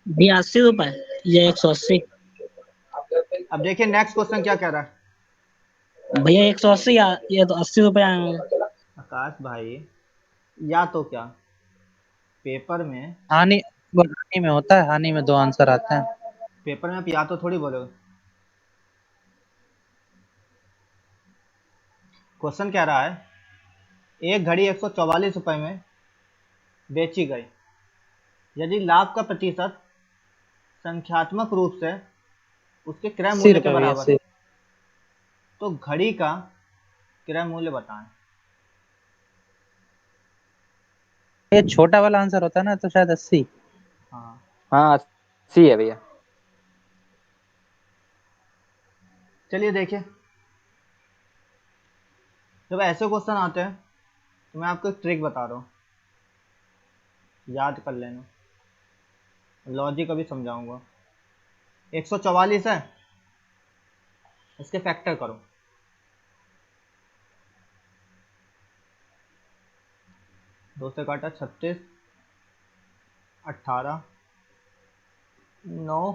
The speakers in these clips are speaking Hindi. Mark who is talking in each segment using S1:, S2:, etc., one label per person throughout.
S1: भैया 80 रुपए, ये 180।
S2: अब देखिए नेक्स्ट क्वेश्चन क्या कह रहा है।
S1: भैया 180, ये तो 80 रुपए आए होंगे।
S2: आकाश भाई, या तो क्या पेपर में,
S3: हानि, वो हानि में होता है, हानि में दो आंसर आते हैं।
S2: पेपर में आप या तो थोड़ी बोलोगे। क्वेश्चन कह रहा है एक घड़ी 144 रुपए में बेची गई, यदि लाभ का प्रतिशत संख्यात्मक रूप से उसके क्रय
S3: अस्सी
S2: मूल्य के
S3: रुपए भैया,
S2: बराबर
S3: 80।
S2: है, तो घड़ी का क्रय मूल्य बताएं।
S3: ये छोटा वाला आंसर होता है ना, तो शायद 80।
S2: हाँ,
S4: हाँ 80 है भैया।
S2: चलिए देखिए, जब ऐसे क्वेश्चन आते हैं तो मैं आपको एक ट्रिक बता रहा हूँ, याद कर लेना, लॉजिक अभी समझाऊंगा। 144 है, इसके फैक्टर करो। 2 से काटा 36, 18, 9,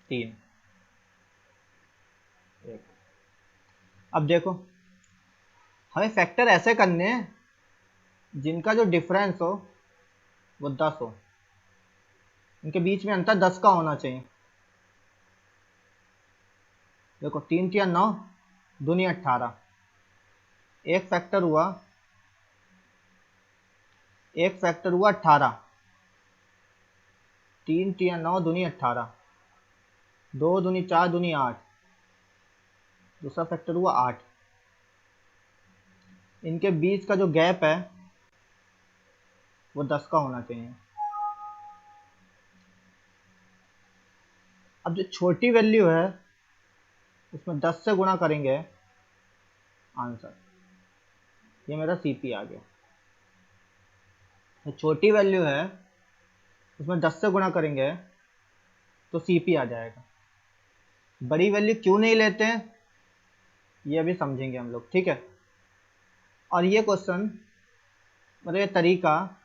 S2: 3, 1। अब देखो, हमें फैक्टर ऐसे करने हैं जिनका जो डिफरेंस हो वो 10 हो, इनके बीच में अंतर 10 का होना चाहिए। देखो 3 तिया 9, दूनी 18, एक फैक्टर हुआ, एक फैक्टर हुआ 18, 3 तिया 9 दूनी 18, 2 दूनी 4 दूनी 8, दूसरा फैक्टर हुआ 8। इनके बीच का जो गैप है वो 10 का होना चाहिए। अब जो छोटी वैल्यू है उसमें 10 से गुणा करेंगे आंसर, ये मेरा सीपी आ गया। जो छोटी वैल्यू है उसमें 10 से गुणा करेंगे तो सीपी आ जाएगा। बड़ी वैल्यू क्यों नहीं लेते हैं ये अभी समझेंगे हम लोग, ठीक है। और ये क्वेश्चन, मतलब ये तरीका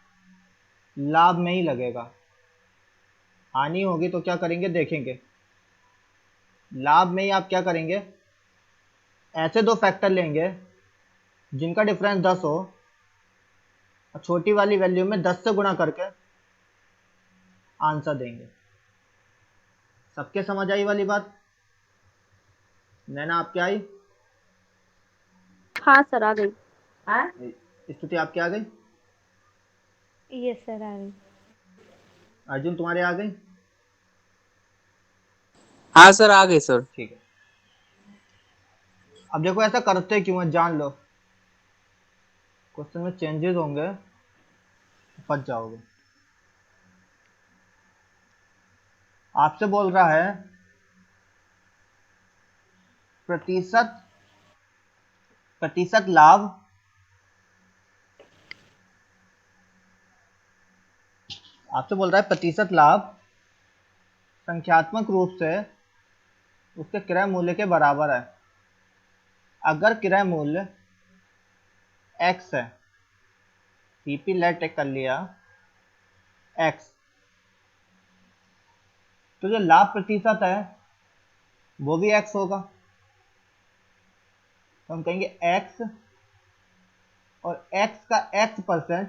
S2: लाभ में ही लगेगा, हानि होगी तो क्या करेंगे देखेंगे। लाभ में ही आप क्या करेंगे, ऐसे दो फैक्टर लेंगे जिनका डिफरेंस 10 हो, और छोटी वाली वैल्यू में 10 से गुणा करके आंसर देंगे। सबके समझ आई वाली बात? नैना आपके आई?
S5: हाँ सर, आ गई। हाँ,
S2: स्तुति आपके आ गई?
S5: यस सर, आ गई।
S2: अर्जुन तुम्हारे आ गई?
S4: हाँ सर आ गई सर।
S2: ठीक है। अब देखो ऐसा करते क्यों है जान लो, क्वेश्चन में चेंजेस होंगे, फंस जाओगे। आपसे बोल रहा है प्रतिशत, प्रतिशत लाभ आपसे बोल रहा है प्रतिशत लाभ संख्यात्मक रूप से उसके क्रय मूल्य के बराबर है। अगर क्रय मूल्य x है, सीपी लेट कर लिया x, तो जो लाभ प्रतिशत है वो भी x होगा। तो हम कहेंगे x, और x का x%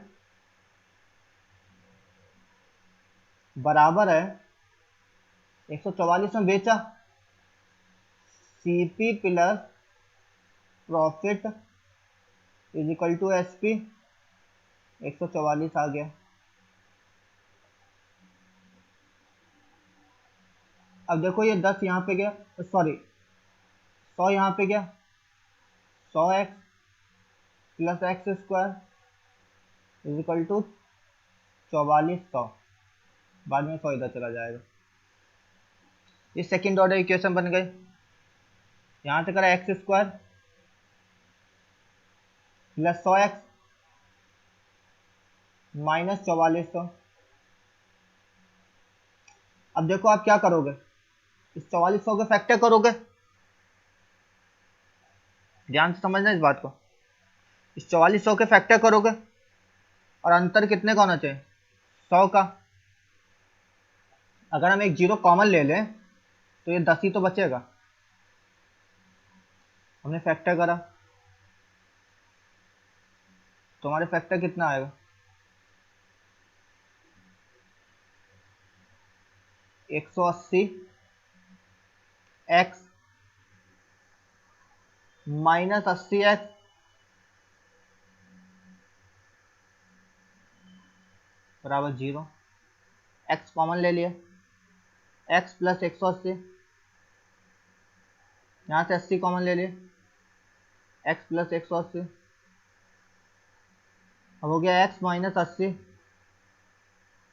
S2: बराबर है 144 में बेचा, CP plus profit is equal to SP, 144 आ गया। अब देखो ये 10 यहाँ पे गया, सॉरी 100 यहाँ पे गया, 100x plus x square is equal to 4400, बाद में 100 इधर चला जाएगा। ये सेकंड ऑर्डर इक्वेशन बन गए। यहाँ से करा x square plus 100x minus 4400। अब देखो आप क्या करोगे, इस 4400 के फैक्टर करोगे, ध्यान से समझना इस बात को। इस 4400 के फैक्टर करोगे और अंतर कितने का होना चाहिए, 100 का। अगर हम एक जीरो कॉमन ले लें तो ये 10 ही तो बचेगा। हमने फैक्टर करा तो हमारे फैक्टर कितना आएगा, 180 एक्स माइनस 80 एक्स बराबर 0। एक्स कॉमन ले लिया, एक्स प्लस 180, यहाँ से 80 कॉमन ले लिए, एक्स प्लस 180, अब हो गया एक्स माइनस 80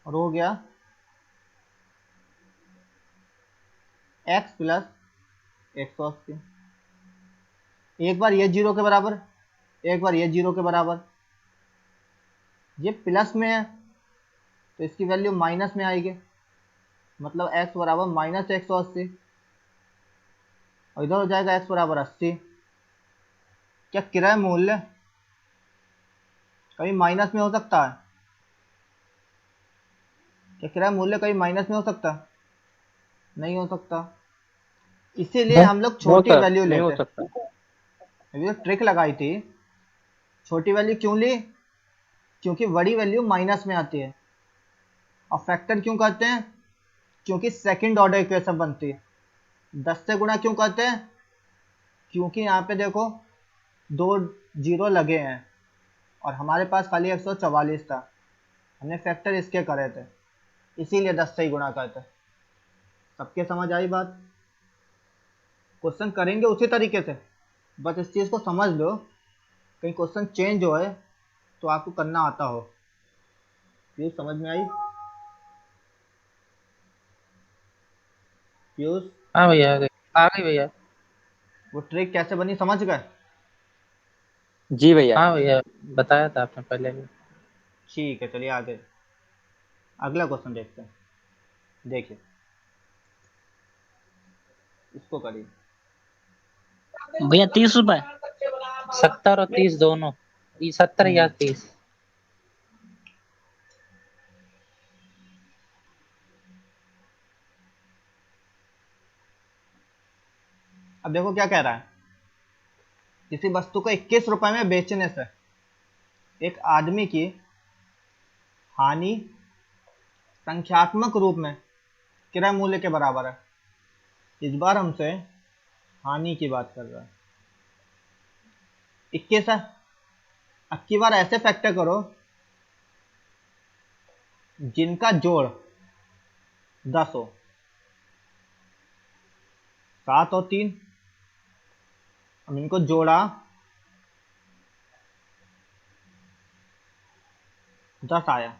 S2: और हो गया एक्स प्लस 180। एक बार ये 0 के बराबर, एक बार ये 0 के बराबर, ये प्लस में है तो इसकी वैल्यू माइनस में आएगी, मतलब x बराबर माइनस 180 और इधर हो जाएगा x बराबर 80। क्या किराया मूल्य कभी माइनस में हो सकता है? क्या किराया मूल्य कभी माइनस में हो सकता? नहीं हो सकता। इसीलिए हम लोग
S4: नो
S2: छोटी
S4: सर,
S2: वैल्यू
S4: नहीं हो
S2: लेते।
S4: सकता।
S2: अभी तो ट्रिक लगाई थी, छोटी वैल्यू क्यों ली? क्योंकि बड़ी वैल्यू माइनस में आती है। और फैक्टर क्यों करते हैं? क्योंकि सेकंड ऑर्डर इक्वेशन बनती है। 10 से गुणा क्यों करते हैं? क्योंकि यहाँ पे देखो 2 जीरो लगे हैं और हमारे पास खाली 144 था, हमने फैक्टर इसके करे थे, इसीलिए 10 से ही गुणा करते। सबके समझ आई बात? क्वेश्चन करेंगे उसी तरीके से, बस इस चीज़ को समझ लो, कहीं क्वेश्चन चेंज हो है तो आपको करना आता हो। ये समझ में आई पीयूष?
S3: हाँ भैया आ गई भैया।
S2: वो ट्रिक कैसे बनी समझ गए?
S4: जी भैया।
S3: हाँ भैया बताया था आपने पहले भी।
S2: ठीक है, चलिए आगे अगला क्वेश्चन देखते हैं। देखिए इसको करिए।
S1: भैया 30 रुपए।
S3: 70 और 30 दोनों, ये 70 या 30।
S2: अब देखो क्या कह रहा है, किसी वस्तु को 21 रुपए में बेचने से एक आदमी की हानि संख्यात्मक रूप में क्रय मूल्य के बराबर है। इस बार हमसे हानि की बात कर रहा है। 21 है, अब की बार ऐसे फैक्टर करो जिनका जोड़ 10 हो। 7 और 3, हम इनको जोड़ा 10 आया,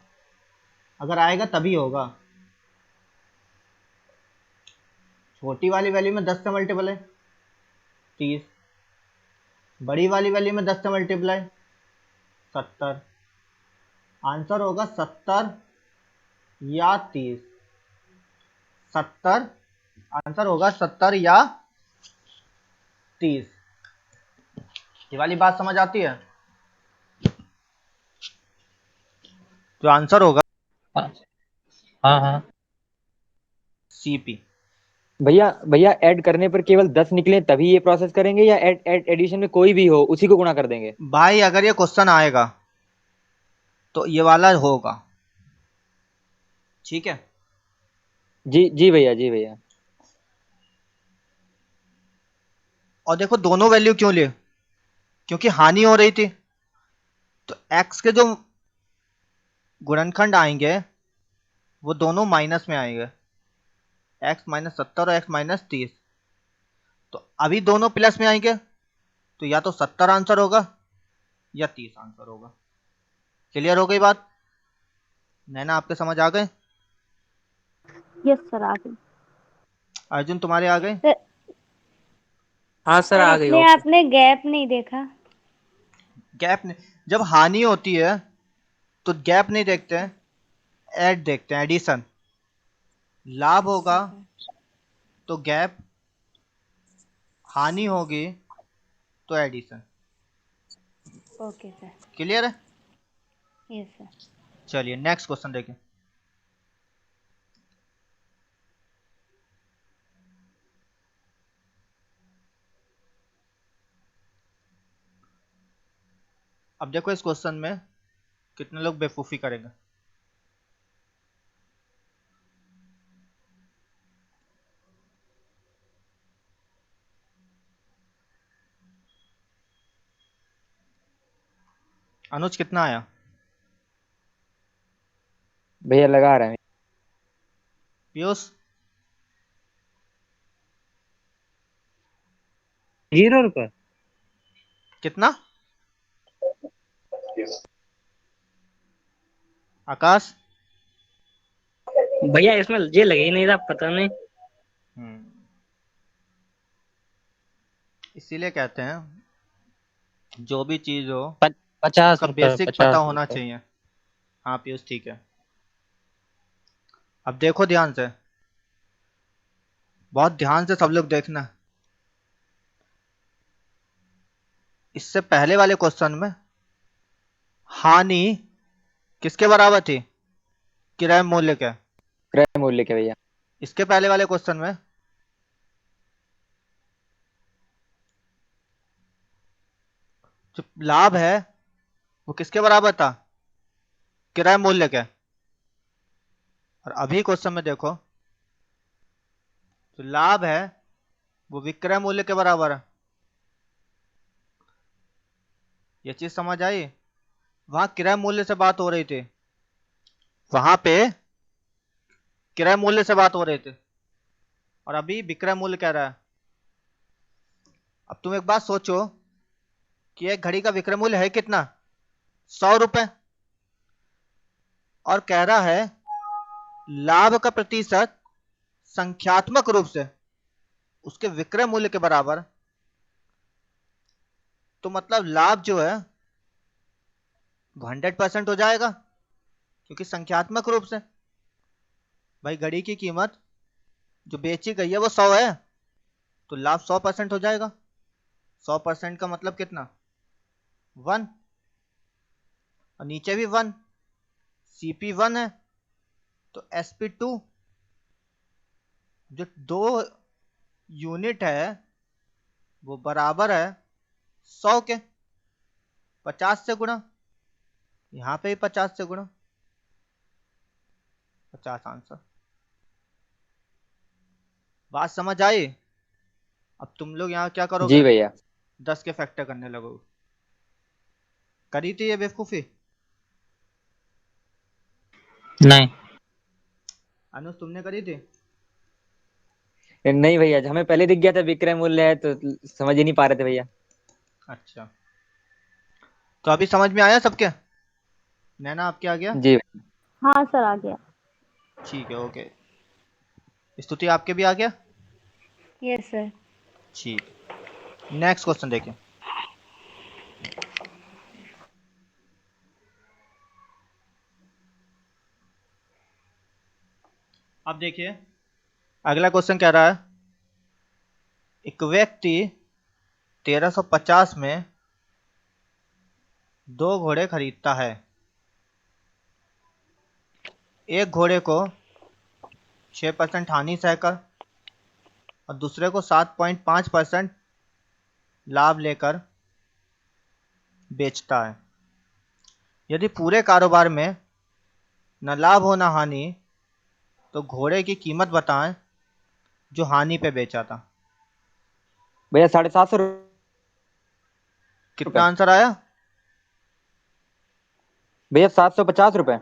S2: अगर आएगा तभी होगा। छोटी वाली वैल्यू में 10 से मल्टीपल है 30, बड़ी वाली वैल्यू में 10 से मल्टीप्लाई 70। आंसर होगा 70 या 30। 70, आंसर होगा 70 या 30। ये वाली बात समझ आती है? तो आंसर होगा
S3: हाँ हाँ हाँ।
S2: सीपी।
S4: भैया भैया ऐड करने पर केवल 10 निकले तभी ये प्रोसेस करेंगे, या एडिशन में कोई भी हो उसी को गुणा कर देंगे?
S2: भाई अगर ये क्वेश्चन आएगा तो ये वाला होगा, ठीक है?
S4: जी जी भैया, जी भैया।
S2: और देखो दोनों वैल्यू क्यों लिए? क्योंकि हानि हो रही थी, तो x के जो गुणनखंड आएंगे वो दोनों माइनस में आएंगे, x माइनस 70 और x माइनस 30। तो अभी दोनों प्लस में आएंगे, तो या तो 70 आंसर होगा या 30 आंसर होगा। क्लियर हो गई बात? नैना आपके समझ आ गए?
S5: यस सर आ गई।
S2: अर्जुन तुम्हारे आ गए?
S5: सर
S4: हाँ सर,
S5: सर
S4: आ गई।
S5: इसमें
S4: ओके।
S5: आपने गैप नहीं देखा।
S2: गैप नहीं, जब हानि होती है तो गैप नहीं देखते हैं, ऐड देखते हैं, एडिशन। लाभ होगा
S5: अच्छा सर।
S2: तो गैप, हानि होगी तो एडिशन।
S5: Okay sir.
S2: क्लियर है?
S5: Yes sir.
S2: चलिए नेक्स्ट क्वेश्चन देखें। अब देखो इस क्वेश्चन में कितने लोग बेवकूफ़ी करेंगे। अनुज कितना आया?
S4: भैया लगा रहे हैं।
S2: पीयूष
S3: 0 रुपए।
S2: कितना? आकाश?
S1: भैया इसमें ये लगे ही नहीं था, पता नहीं।
S2: इसीलिए कहते हैं जो भी चीज हो
S3: 50 रुपए,
S2: बेसिक पता
S3: 50
S2: होना
S3: रुपए।
S2: चाहिए। हाँ पीयूष ठीक है। अब देखो ध्यान से, बहुत ध्यान से सब लोग देखना। इससे पहले वाले क्वेश्चन में हानि किसके बराबर थी? क्रय मूल्य के।
S4: क्रय मूल्य के भैया।
S2: इसके पहले वाले क्वेश्चन में जो लाभ है वो किसके बराबर था? क्रय मूल्य के। और अभी क्वेश्चन में देखो जो लाभ है वो विक्रय मूल्य के बराबर है। ये चीज समझ आई? वहां क्रय मूल्य से बात हो रही थी, वहां पे क्रय मूल्य से बात हो रही थी, और अभी विक्रय मूल्य कह रहा है। अब तुम एक बात सोचो कि एक घड़ी का विक्रय मूल्य है कितना? 100 रुपए। और कह रहा है लाभ का प्रतिशत संख्यात्मक रूप से उसके विक्रय मूल्य के बराबर। तो मतलब लाभ जो है वो 100% हो जाएगा, क्योंकि संख्यात्मक रूप से भाई घड़ी की कीमत जो बेची गई है वो 100 है, तो लाभ 100% हो जाएगा। 100% का मतलब कितना? 1। और नीचे भी 1, CP1 है तो SP2 जो 2 यूनिट है वो बराबर है 100 के। 50 से गुणा, यहां पे भी 50 से गुणा, 50 आंसर। बात समझ आई? अब तुम लोग यहाँ क्या करोगे?
S4: जी भैया।
S2: 10 के फैक्टर करने लगोगे। करी थी ये बेवकूफी?
S3: नहीं।
S2: अनुज तुमने करी थी?
S4: नहीं भैया, हमें पहले दिख गया था विक्रय मूल्य है तो समझ ही नहीं पा रहे थे भैया।
S2: अच्छा, तो अभी समझ में आया सबके? नैना आपके आ गया?
S4: जी।
S5: हाँ सर आ गया।
S2: ठीक है ओके। स्तुति आपके भी आ गया?
S5: Yes sir.
S2: ठीक। नेक्स्ट क्वेश्चन देखिए। अब देखिए अगला क्वेश्चन कह रहा है एक व्यक्ति 1350 में 2 घोड़े खरीदता है। एक घोड़े को 6% हानि सहकर और दूसरे को 7.5% लाभ लेकर बेचता है। यदि पूरे कारोबार में न लाभ हो न हानि तो घोड़े की कीमत बताएं जो हानि पे बेचा था।
S4: भैया 750
S2: कितना
S4: रुपए।
S2: आंसर आया?
S4: भैया 750 रुपए।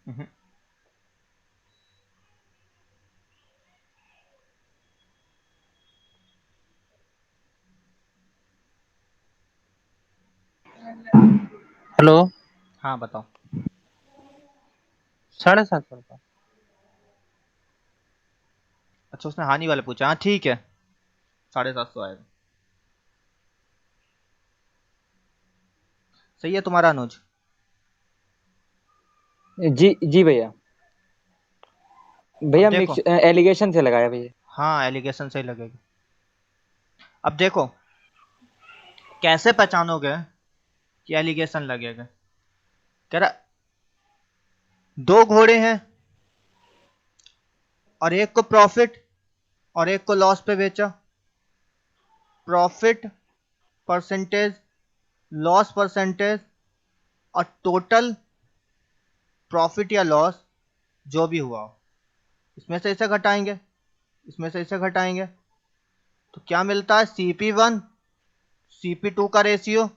S2: हम्म,
S3: हेलो।
S2: हाँ बताओ।
S3: 750 रुपए।
S2: अच्छा उसने हानि वाला पूछा, हाँ ठीक है 750 आएगा। सही है तुम्हारा अनुज?
S4: जी जी भैया।
S2: अब
S4: भैया
S2: देखो,
S4: मिक्स एलिगेशन से लगाया भैया।
S2: हाँ एलिगेशन सही लगेगा। अब देखो कैसे पहचानोगे कि एलिगेशन लगेगा। कह रहा 2 घोड़े हैं और एक को प्रॉफिट और एक को लॉस पे बेचा। प्रॉफिट परसेंटेज लॉस परसेंटेज और टोटल प्रॉफिट या लॉस जो भी हुआ हो, इसमें से इसे घटाएंगे, इसमें से इसे घटाएंगे, तो क्या मिलता है? CP1 CP2 का रेशियो।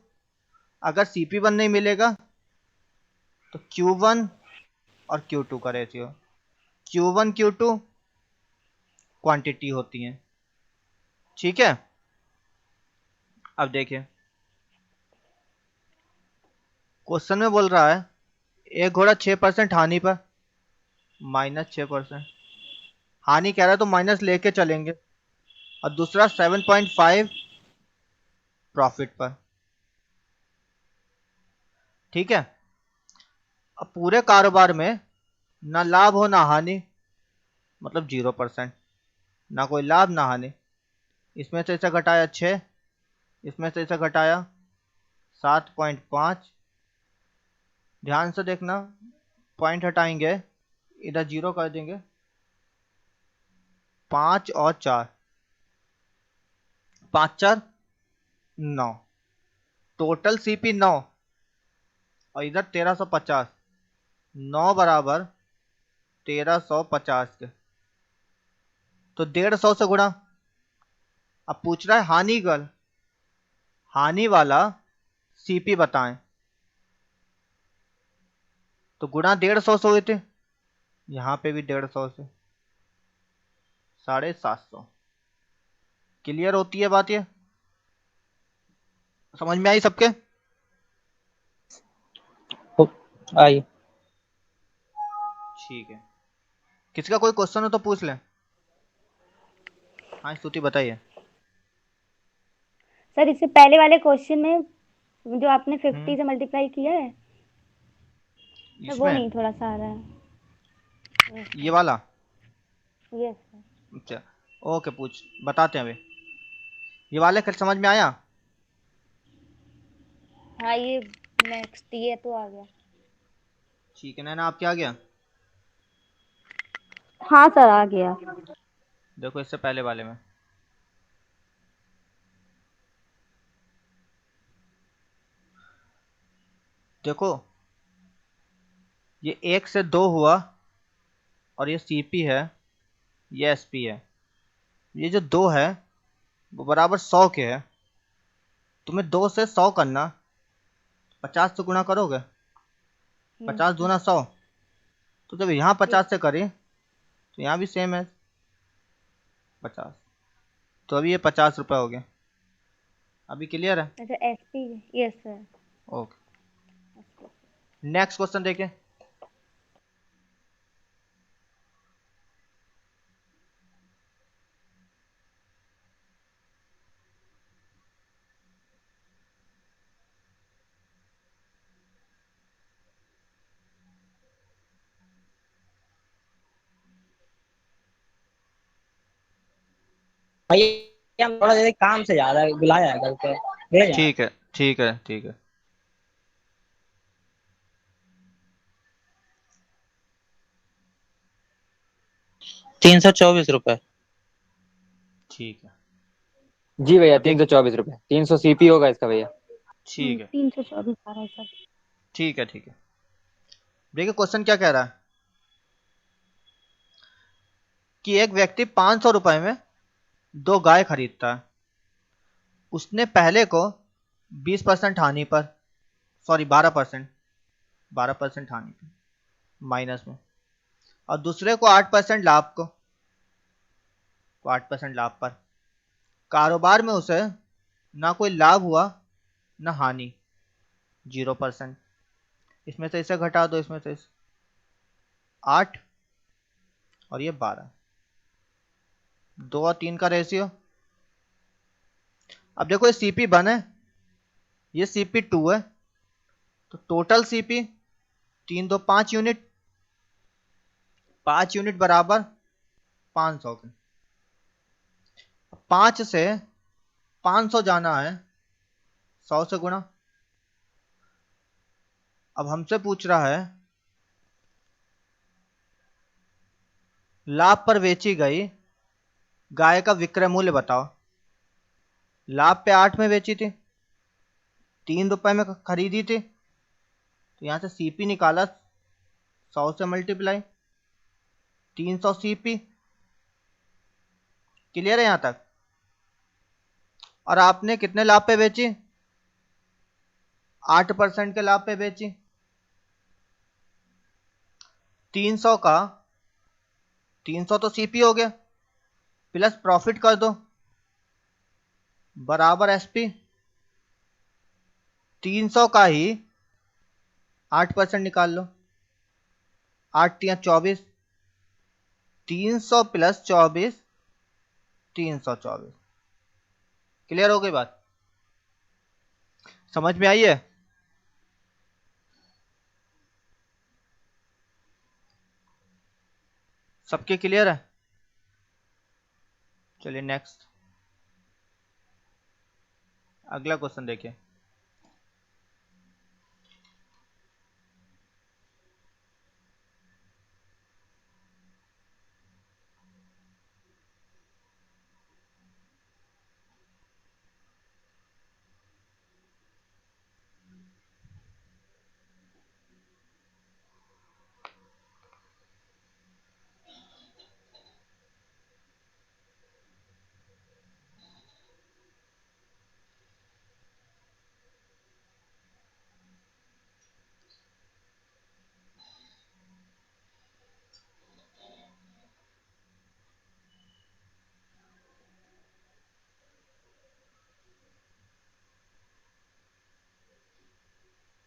S2: अगर CP1 नहीं मिलेगा तो Q1 और Q2 का रेशियो। Q1 Q2 क्वांटिटी होती है, ठीक है। अब देखिए क्वेश्चन में बोल रहा है एक घोड़ा 6% हानि पर, -6%। हानि कह रहा है तो माइनस लेके चलेंगे। और दूसरा 7.5 प्रॉफिट पर, ठीक है। अब पूरे कारोबार में ना लाभ हो ना हानि, मतलब 0%, ना कोई लाभ ना हानि। इसमें से इसे घटाया 6, इसमें से इसे घटाया 7.5। ध्यान से देखना, पॉइंट हटाएंगे, इधर 0 कर देंगे। 5 और 4, 5 4 9, टोटल CP 9 और इधर 1350। 9 बराबर 1350 के, तो 150 से गुणा। अब पूछ रहा है हानि कर, हानि वाला CP बताएं, तो गुणा 150 से हुए थे, यहां पे भी 150 से, 750। क्लियर होती है बात? ये समझ में आई सबके?
S3: आई।
S2: ठीक है, किसी का कोई क्वेश्चन हो तो पूछ लें। हाँ स्तुति बताइए।
S5: सर इससे पहले वाले क्वेश्चन में जो आपने 50 से मल्टीप्लाई किया है सर, वो
S2: इसमें
S5: नहीं थोड़ा सा आ रहा है।
S2: ये वाला,
S5: यस सर।
S2: अच्छा ओके, पूछ बताते हैं अभी। ये वाले कल समझ में आया?
S5: हाँ ये नेक्स्ट ये तो आ गया।
S2: ठीक है नैना, आप क्या आ गया?
S5: हाँ सर आ गया।
S2: देखो इससे पहले वाले में, देखो ये 1 से 2 हुआ और ये CP है, ये SP है। ये जो 2 है वो बराबर 100 के है। तुम्हें 2 से 100 करना, 50 से गुणा करोगे, 50 दूना 100। तो जब यहाँ 50 से करें तो यहाँ भी सेम है 50, तो अभी ये 50 रुपये हो गए। अभी क्लियर है?
S5: अच्छा SP। Yes sir.
S2: Okay, next question देखिए।
S1: भैया हम थोड़ा जैसे काम से जा रहा है, बुलाया है घर पे, ले जा।
S2: ठीक है ठीक है ठीक है।
S3: 324 रुपए।
S2: ठीक है,
S4: जी भैया
S2: अब देख,
S4: 324 रुपए। 300 CP होगा इसका भैया।
S2: ठीक है
S5: 324 आ रहा है सर।
S2: ठीक है ठीक है। देखिए क्वेश्चन क्या कह रहा है कि एक व्यक्ति 500 रुपए में 2 गाय खरीदता है। उसने पहले को 20% हानि पर, सॉरी 12%, 12% हानि पर माइनस में, और दूसरे को 8% लाभ को, 8% लाभ पर। कारोबार में उसे ना कोई लाभ हुआ ना हानि, 0%। इसमें से इसे घटा दो, इसमें से 8 और ये 12, 2 और 3 का रेशियो। अब देखो ये CP1 है, ये CP2 है, तो टोटल CP 3 2 5 यूनिट, 5 यूनिट बराबर 500 के। 5 से 500 जाना है 100 से गुणा। अब हमसे पूछ रहा है लाभ पर बेची गई गाय का विक्रय मूल्य बताओ। लाभ पे 8 में बेची थी, ₹3 में खरीदी थी, तो यहाँ से सीपी निकाला 100 से मल्टीप्लाई 300 सीपी। क्लियर है यहाँ तक? और आपने कितने लाभ पे बेची? 8% के लाभ पे बेची। 300 का 300 तो सीपी हो गया, प्लस प्रॉफिट कर दो बराबर एसपी। 300 का ही 8% निकाल लो, 8 या 24, 300 प्लस 24 324। क्लियर हो गई बात? समझ में आई है? सबके क्लियर है? चलिए नेक्स्ट, अगला क्वेश्चन देखिए।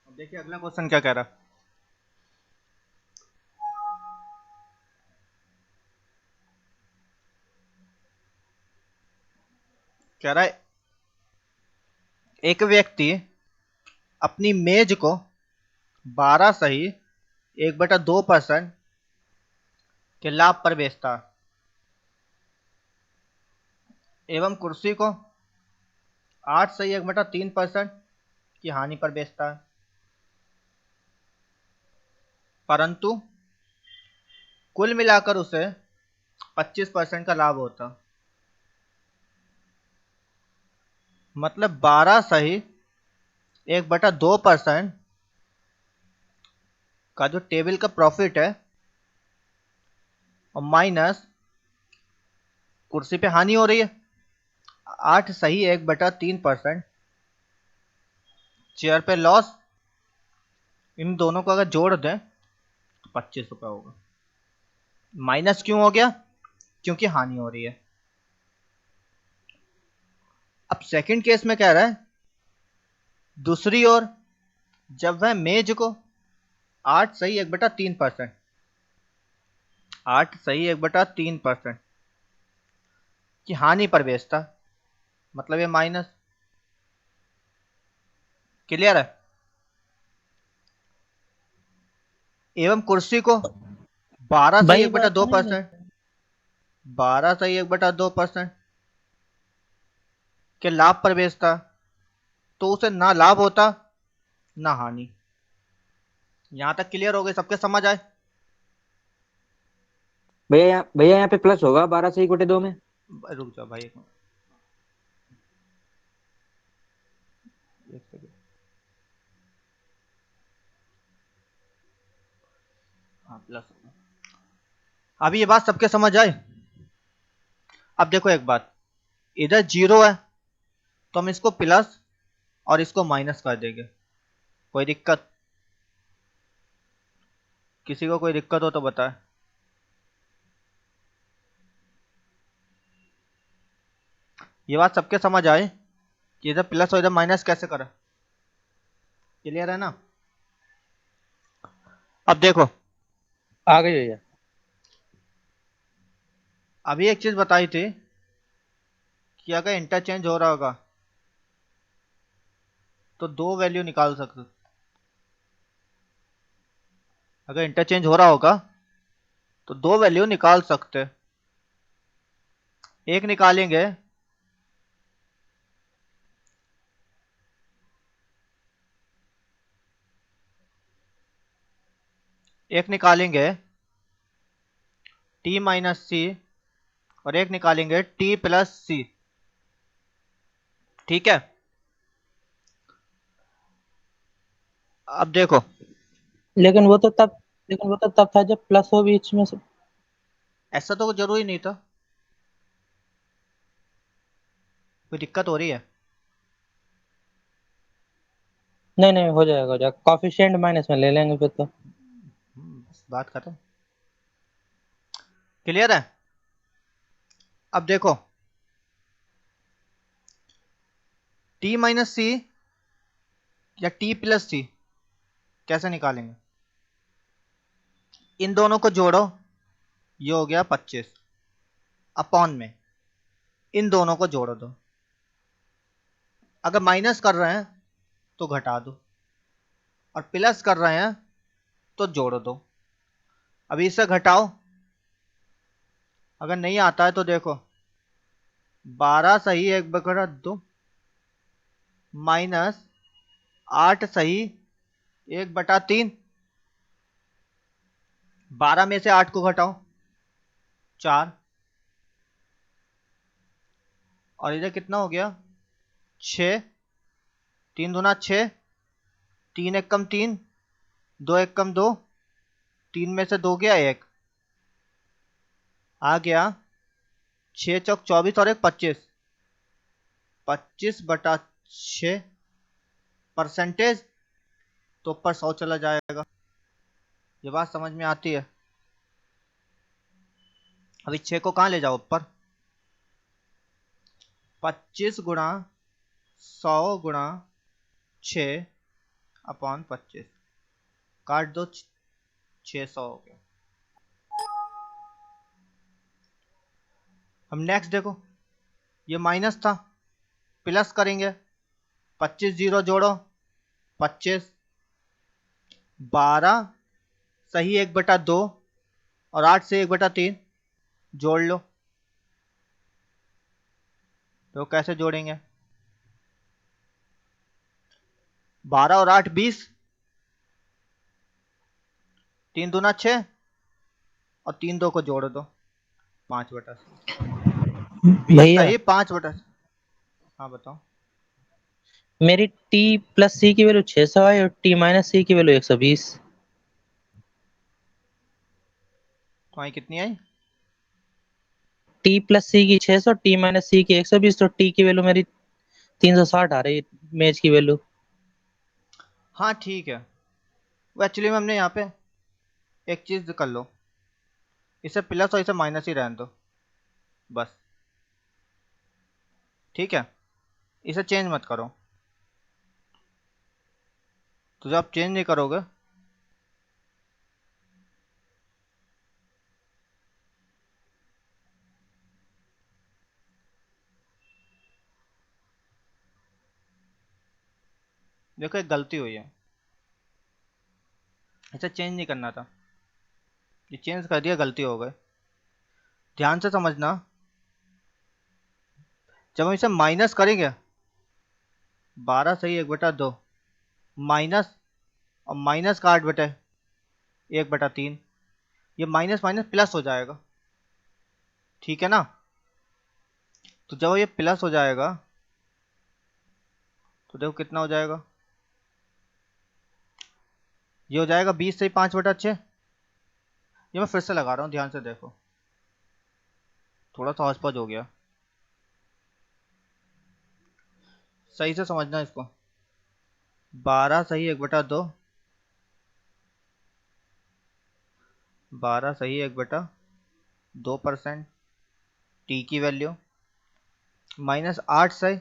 S2: अब देखिए अगला क्वेश्चन क्या कह रहा है। कह रहा है एक व्यक्ति अपनी मेज को 12 सही 1/2% के लाभ पर बेचता है, एवं कुर्सी को 8 सही 1/3% की हानि पर बेचता है, परंतु कुल मिलाकर उसे 25% का लाभ होता। मतलब 12 सही 1/2% का जो टेबल का प्रॉफिट है और माइनस कुर्सी पे हानि हो रही है 8 सही 1/3%, चेयर पे लॉस, इन दोनों को अगर जोड़ दें तो 25 रुपये होगा। माइनस क्यों हो गया? क्योंकि हानि हो रही है। अब सेकंड केस में कह रहा है दूसरी ओर जब वह मेज को 8 सही 1/3%, 8 सही 1/3% की हानि पर बेचता, मतलब ये माइनस। क्लियर है? एवं कुर्सी को 12 सही
S1: भाई एक बात सुनिए
S2: 1/2%, 12 सही 1/2% के लाभ पर बेचता, तो उसे ना लाभ होता ना हानि। यहां तक क्लियर हो गई? सबके समझ आए?
S4: भैया यहाँ पे प्लस होगा 12 से 1/2 में।
S2: रुक जाओ भाई एक मिनट, एक सेकंड। हाँ प्लस होगा। अभी ये बात सबके समझ आए? अब देखो एक बात, इधर 0 है तो हम इसको प्लस और इसको माइनस कर देंगे। कोई दिक्कत? किसी को कोई दिक्कत हो तो बताए। ये बात सबके समझ आए कि इधर प्लस और इधर माइनस कैसे करें? क्लियर है ना? अब देखो,
S3: आ गई भैया।
S2: अभी एक चीज बताई थी कि अगर इंटरचेंज हो रहा होगा तो दो वैल्यू निकाल सकते। अगर इंटरचेंज हो रहा होगा तो दो वैल्यू निकाल सकते। एक निकालेंगे टी माइनस सी और एक निकालेंगे टी प्लस सी। ठीक है? अब देखो,
S3: लेकिन वो तो तब लेकिन वो तो तब था जब प्लस हो बीच में से।
S2: ऐसा तो जरूरी नहीं था। कोई दिक्कत हो रही है?
S3: नहीं नहीं, हो जाएगा कॉफिशिएंट माइनस में ले लेंगे फिर तो।
S2: बस बात खत्म। क्लियर है? अब देखो, टी माइनस सी या टी प्लस सी कैसे निकालेंगे? इन दोनों को जोड़ो, ये हो गया 25 अपॉन में इन दोनों को जोड़ दो। अगर माइनस कर रहे हैं तो घटा दो, और प्लस कर रहे हैं तो जोड़ दो। अभी इसे घटाओ, अगर नहीं आता है तो देखो, 12 सही 1/2 माइनस 8 सही 1/3। 12 में से 8 को घटाओ, 4, और इधर कितना हो गया 6, 3 दूना 6, 3 एक कम 3, 2 एक कम 2, 3 में से 2 गया 1, आ गया 6 चौक 24 और 1 25, 25/6 परसेंटेज, तो ऊपर 100 चला जाएगा। ये बात समझ में आती है? अभी 6 को कहाँ ले जाओ ऊपर, 25 गुणा 100 गुणा 6 अपॉन 25, काट दो, 600 हो गया। हम नेक्स्ट देखो, ये माइनस था, प्लस करेंगे, 25 जीरो जोड़ो 25, 12 सही 1/2 और 8 से 1/3 जोड़ लो। तो कैसे जोड़ेंगे, 12 और 8 20, 3 दूना 6 और 3 2 को जोड़ दो 5/7। ये
S3: भैया
S2: सही 5/, हाँ बताओ।
S3: मेरी टी प्लस सी की वैल्यू 600 आई और टी माइनस सी की वैल्यू 120।
S2: तुम्हारी कितनी आई?
S3: टी प्लस सी की 600, टी माइनस सी की 120, तो टी की वैल्यू मेरी 360 आ रही है, मैच की वैल्यू।
S2: हाँ ठीक है, वो एक्चुअली में हमने यहाँ पे एक चीज कर लो, इसे प्लस और इसे माइनस ही रहने दो बस, ठीक है? इसे चेंज मत करो। तो जब आप चेंज नहीं करोगे देखो, एक गलती हुई है, इसे चेंज नहीं करना था, ये चेंज कर दिया, गलती हो गई। ध्यान से समझना, जब हम इसे माइनस करेंगे, 12 सही 1/2 माइनस, और माइनस का 8/1/3, ये माइनस माइनस प्लस हो जाएगा, ठीक है ना? तो जब ये प्लस हो जाएगा तो देखो कितना हो जाएगा, ये हो जाएगा 20 सही 5/6। ये मैं फिर से लगा रहा हूँ, ध्यान से देखो, थोड़ा सा हौच-पौच हो गया, सही से समझना इसको। 12 सही 1/2, 12 सही 1/2% टी की वैल्यू, माइनस 8 सही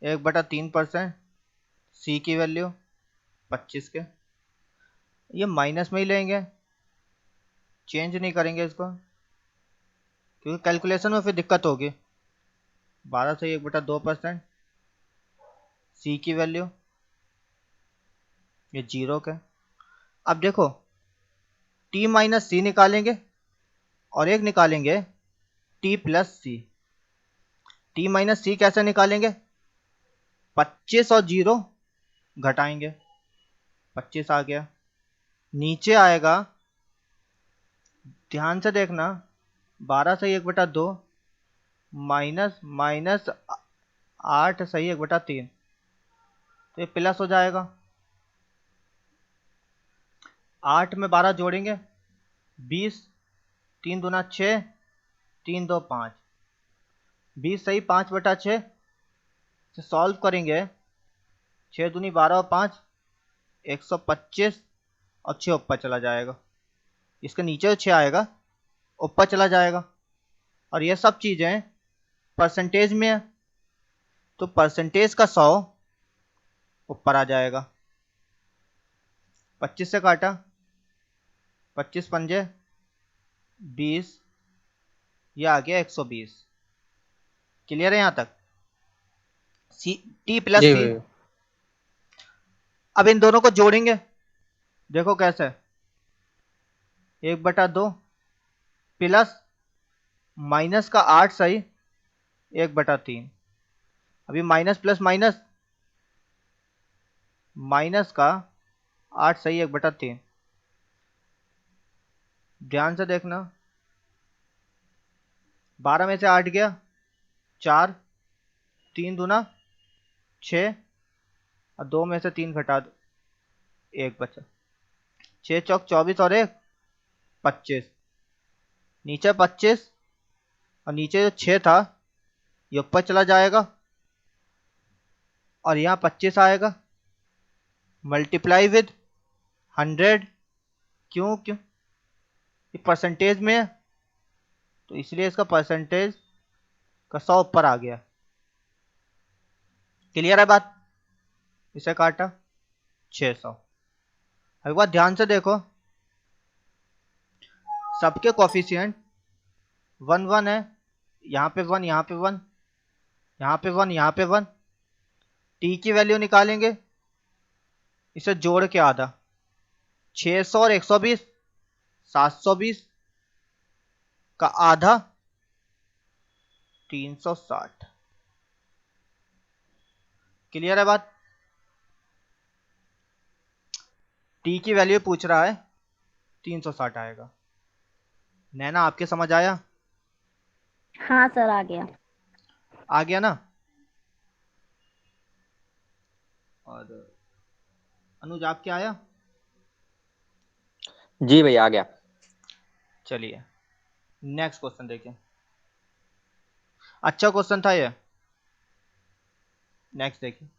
S2: 1/3% सी की वैल्यू 25 के। ये माइनस में ही लेंगे, चेंज नहीं करेंगे इसको, क्योंकि कैलकुलेशन में फिर दिक्कत होगी। 12 सही 1/2% सी की वैल्यू ये 0 के। अब देखो, टी माइनस सी निकालेंगे और एक निकालेंगे टी प्लस सी। टी माइनस सी कैसे निकालेंगे, 25 और 0 घटाएंगे, 25 आ गया, नीचे आएगा, ध्यान से देखना, 12 सही 1/2 माइनस माइनस 8 सही 1/3, तो ये प्लस हो जाएगा, 8 में 12 जोड़ेंगे 20, 3 दूना 6, 3 दो 5, 20 सही 5/6 से सॉल्व करेंगे। 6 दूनी 12 और 5 125 और 6 ऊपर चला जाएगा। इसके नीचे जो 6 आएगा ऊपर चला जाएगा। और ये सब चीज़ें परसेंटेज में है तो परसेंटेज का 100 ऊपर आ जाएगा। 25 से काटा, 25 पंजे 20, ये आ गया 120। क्लियर है यहाँ तक? टी प्लस
S3: जी
S2: सी।
S3: भैया।
S2: अब इन दोनों को जोड़ेंगे, देखो कैसे, 1/2 प्लस माइनस का 8 सही 1/3। अभी माइनस प्लस माइनस, माइनस का 8 सही 1/3। ध्यान से देखना, 12 में से 8 गया 4, 3 दूना 6 और 2 में से 3 घटा दो 1 बचा। 6 चौक 24 और 1 25। नीचे 25 और नीचे जो 6 था ये ऊपर चला जाएगा और यहाँ 25 आएगा मल्टीप्लाई विद 100। क्यों? ये परसेंटेज में है तो इसलिए इसका परसेंटेज का 100 ऊपर आ गया। क्लियर है बात? इसे काटा 600। अब एक बार ध्यान से देखो, सबके कोफिशिएंट 1 1 है। यहाँ पे 1, यहाँ पे 1, यहाँ पे 1, यहाँ पे 1। टी की वैल्यू निकालेंगे, इसे जोड़ के आधा, 600 और 120 720 का आधा 360। क्लियर है बात? टी की वैल्यू पूछ रहा है 360 आएगा। नैना आपके समझ आया?
S5: हाँ सर, आ गया।
S2: आ गया ना? और अनुज आपके आया?
S4: जी भैया आ गया।
S2: चलिए नेक्स्ट क्वेश्चन देखिए। अच्छा क्वेश्चन था ये। नेक्स्ट देखिए।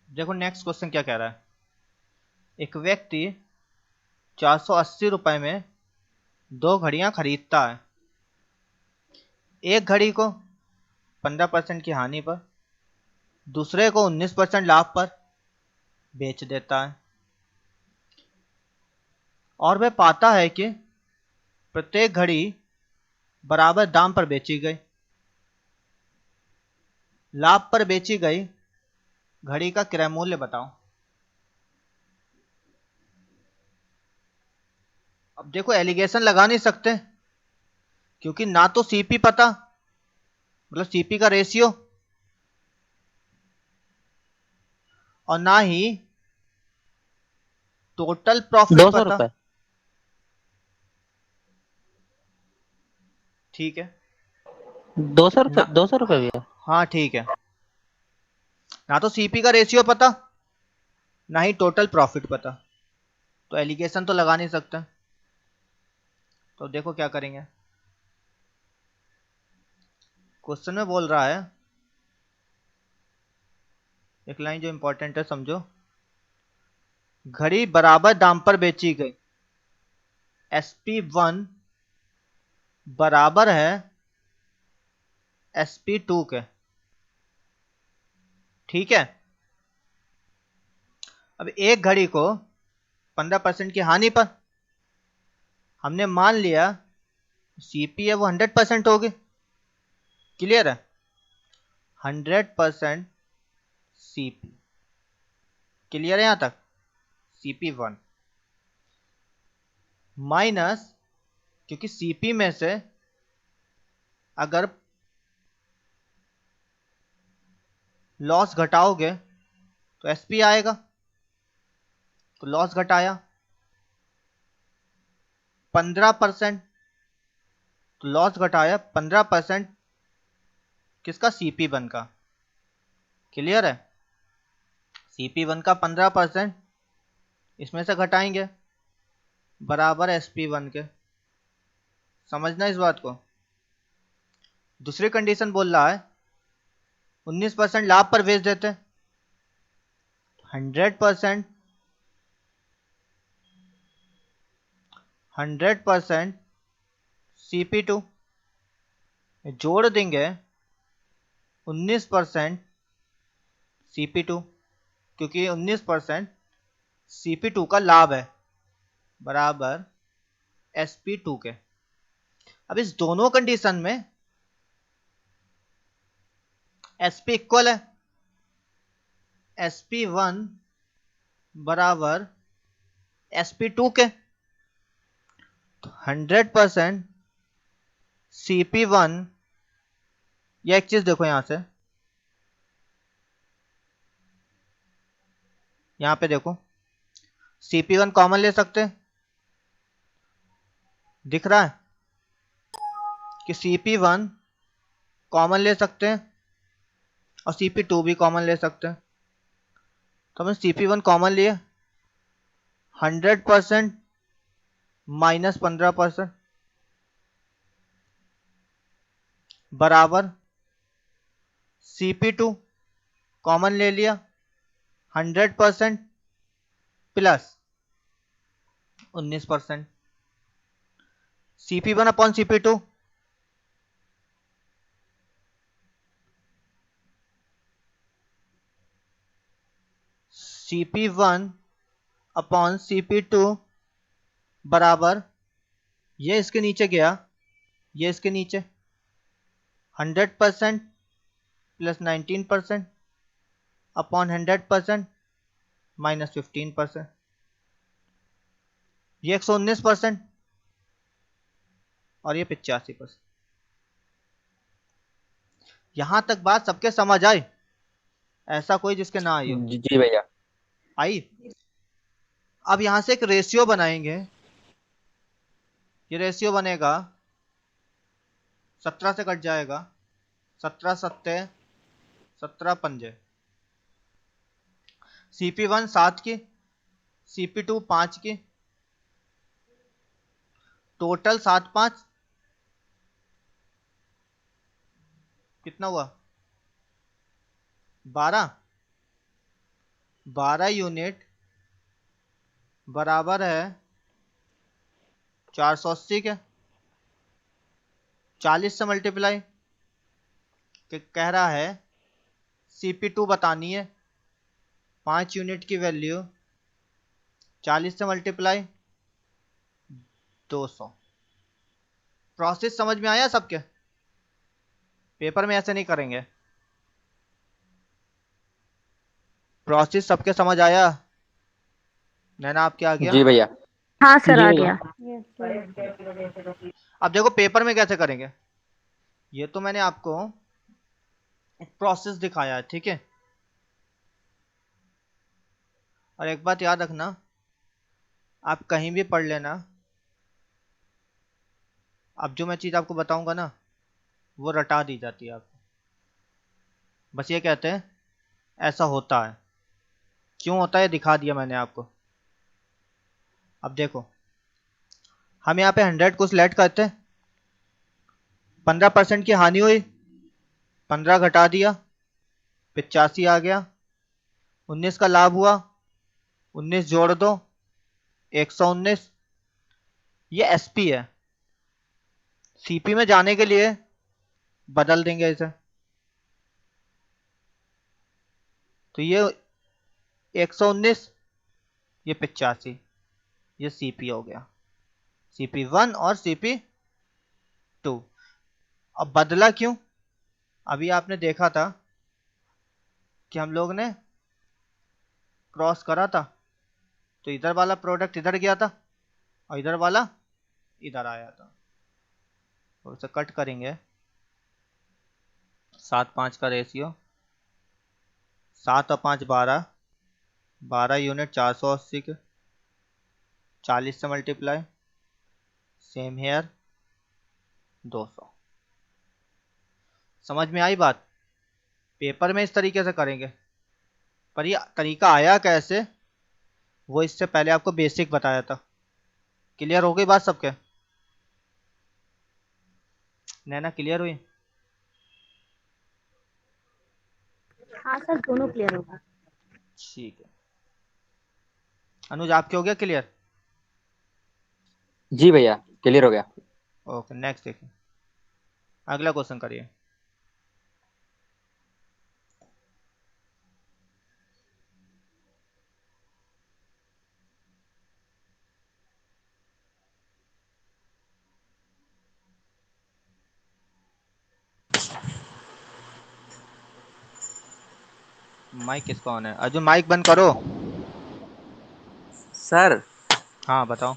S2: देखो नेक्स्ट क्वेश्चन क्या कह रहा है। एक व्यक्ति 480 रुपए में 2 घड़ियां खरीदता है। एक घड़ी को 15% की हानि पर, दूसरे को 19% लाभ पर बेच देता है और वह पाता है कि प्रत्येक घड़ी बराबर दाम पर बेची गई। लाभ पर बेची गई घड़ी का क्रय मूल्य बताओ। अब देखो एलिगेशन लगा नहीं सकते क्योंकि ना तो सीपी पता, मतलब सीपी का रेशियो, और ना ही टोटल प्रॉफिट
S3: 200
S2: पता।
S3: रुपए।
S2: ठीक है
S3: 200 रुपए,
S2: ना,
S3: 200 रुपए भैया।
S2: हाँ ठीक है। ना तो सीपी का रेशियो पता, ना ही टोटल प्रॉफिट पता, तो एलिगेशन तो लगा नहीं सकते। तो देखो क्या करेंगे। क्वेश्चन में बोल रहा है, एक लाइन जो इंपॉर्टेंट है समझो। घड़ी बराबर दाम पर बेची गई। SP1 बराबर है SP2 के। ठीक है। अब एक घड़ी को 15% की हानि पर हमने मान लिया सीपी है वो 100% होगी। क्लियर है? 100% सीपी। क्लियर है यहाँ तक? CP1 माइनस, क्योंकि सीपी में से अगर लॉस घटाओगे तो एसपी आएगा, तो लॉस घटाया 15%, तो लॉस घटाया 15% किसका? CP1 का। क्लियर है? CP1 का 15% इसमें से घटाएंगे बराबर SP1 के। समझना इस बात को। दूसरी कंडीशन बोल रहा है 19% लाभ पर बेच देते, 100% CP2 जोड़ देंगे 19% CP2, क्योंकि 19% CP2 का लाभ है बराबर SP2 के। अब इस दोनों कंडीशन में SP इक्वल है SP1 बराबर SP2 के। तो 100% CP1, या एक चीज देखो यहां से, यहां पे देखो CP1 कॉमन ले सकते हैं, दिख रहा है कि CP1 कॉमन ले सकते हैं और CP2 भी कॉमन ले सकते हैं। तो हमने CP1 कॉमन लिए, 100% माइनस 15% बराबर CP2 कॉमन ले लिया, 100% plus 19%। CP1 upon CP2 CP1 upon CP2 बराबर, ये इसके नीचे गया, ये इसके नीचे 100% प्लस 19% अपॉन 100% माइनस 15%, ये 119% और ये 85%। यहां तक बात सबके समझ आई? ऐसा कोई जिसके ना आई हो?
S4: जी भैया।
S2: आई। अब यहां से एक रेशियो बनाएंगे, ये रेशियो बनेगा 17 से कट जाएगा, 17 सत्ते 17 पंजे, CP1 7 की, CP2 5 की, टोटल 7 5 कितना हुआ? 12 यूनिट बराबर है 480 के। 40 से मल्टीप्लाई, कह रहा है CP2 बतानी है, 5 यूनिट की वैल्यू, 40 से मल्टीप्लाई 200। प्रोसेस समझ में आया सबके? पेपर में ऐसे नहीं करेंगे। प्रोसेस सबके समझ आया? नैना आपके आ गया?
S4: जी भैया।
S6: हाँ सर
S4: जी
S6: आ
S4: भैया।
S6: गया।
S5: Yes sir.
S2: अब देखो पेपर में कैसे करेंगे। ये तो मैंने आपको एक प्रोसेस दिखाया है, ठीक है। और एक बात याद रखना, आप कहीं भी पढ़ लेना, अब जो मैं चीज आपको बताऊंगा ना वो रटा दी जाती है आपको। बस ये कहते हैं ऐसा होता है, क्यों होता है दिखा दिया मैंने आपको। अब देखो हम यहाँ पे 100 को सिलेक्ट करते हैं, 15% की हानि हुई, 15 घटा दिया 85 आ गया, 19 का लाभ हुआ, 19 जोड़ दो 119। ये एसपी है। सीपी में जाने के लिए बदल देंगे इसे, तो ये 119, ये 85, ये सीपी हो गया। CP1 और CP2। अब बदला क्यों? अभी आपने देखा था कि हम लोग ने क्रॉस करा था, तो इधर वाला प्रोडक्ट इधर गया था और इधर वाला इधर आया था। तो इसे कट करेंगे, 7-5 का रेशियो, 7 और 5 12, 12 यूनिट 480 के, 40 से मल्टीप्लाई, सेम हेयर 200। समझ में आई बात? पेपर में इस तरीके से करेंगे, पर ये तरीका आया कैसे वो इससे पहले आपको बेसिक बताया था। क्लियर हो गई बात सबके? नैना क्लियर हुई?
S5: हाँ सर, दोनों क्लियर होगा।
S2: ठीक है। अनुज आपके हो गया क्लियर?
S4: जी भैया क्लियर हो गया।
S2: ओके, नेक्स्ट देखिए, अगला क्वेश्चन करिए। माइक किसका ऑन है? अर्जुन माइक बंद करो।
S6: सर
S2: हाँ बताओ।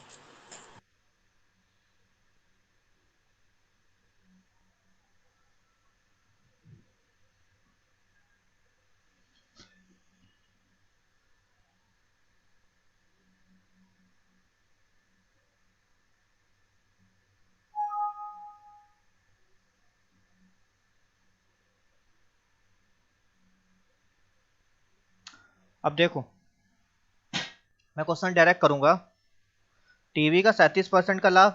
S2: अब देखो, मैं क्वेश्चन डायरेक्ट करूंगा। टीवी का 37% का लाभ,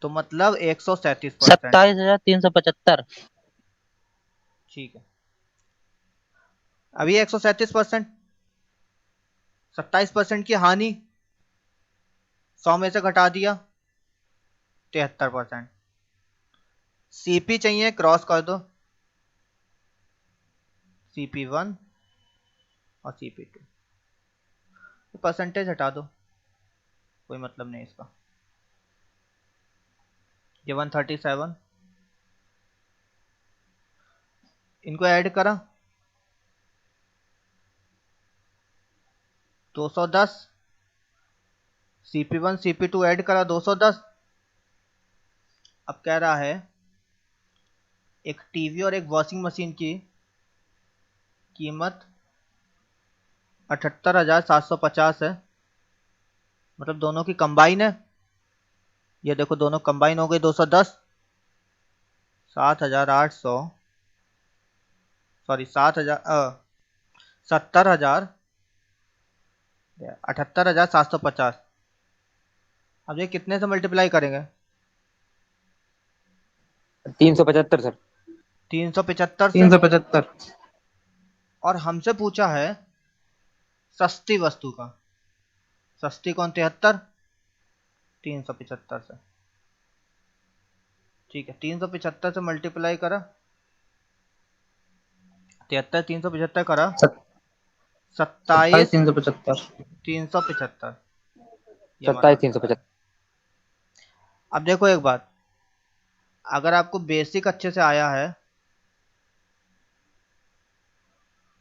S2: तो मतलब 137%।
S3: 27,375।
S2: ठीक है, अभी 137%, 27% की हानि, 100 में से घटा दिया 73%। सीपी चाहिए, क्रॉस कर दो, CP1 और CP2, परसेंटेज हटा दो, कोई मतलब नहीं इसका। ये 137, इनको ऐड करा 210, CP1 CP2 ऐड करा 210। अब कह रहा है एक टीवी और एक वॉशिंग मशीन की कीमत 78,750 है, मतलब दोनों की कंबाइन है। ये देखो दोनों कंबाइन हो गई 210, 7,800, सॉरी 70,000, 78,750। अब ये कितने से मल्टीप्लाई करेंगे?
S4: 375 सर।
S2: 375 से।
S3: 375।
S2: और हमसे पूछा है सस्ती वस्तु का, सस्ती कौन? 73, 375 से। ठीक है, 375 से मल्टीप्लाई करा, 73 375 करा, 27
S3: 27,375।
S2: 375, ये हमारा
S4: 27,375।
S2: आंसर है। अब देखो एक बात, अगर आपको बेसिक अच्छे से आया है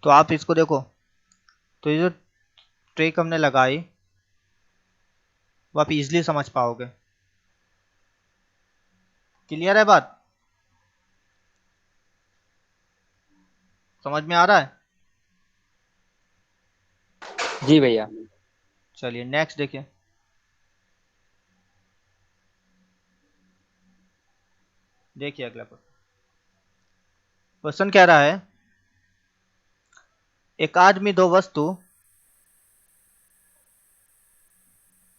S2: तो आप इसको देखो, तो ये जो ट्रिक हमने लगाई वो आप इजीली समझ पाओगे। क्लियर है बात? समझ में आ रहा है?
S4: जी भैया।
S2: चलिए नेक्स्ट देखिए। देखिए अगला क्वेश्चन। क्वेश्चन कह रहा है एक आदमी दो वस्तु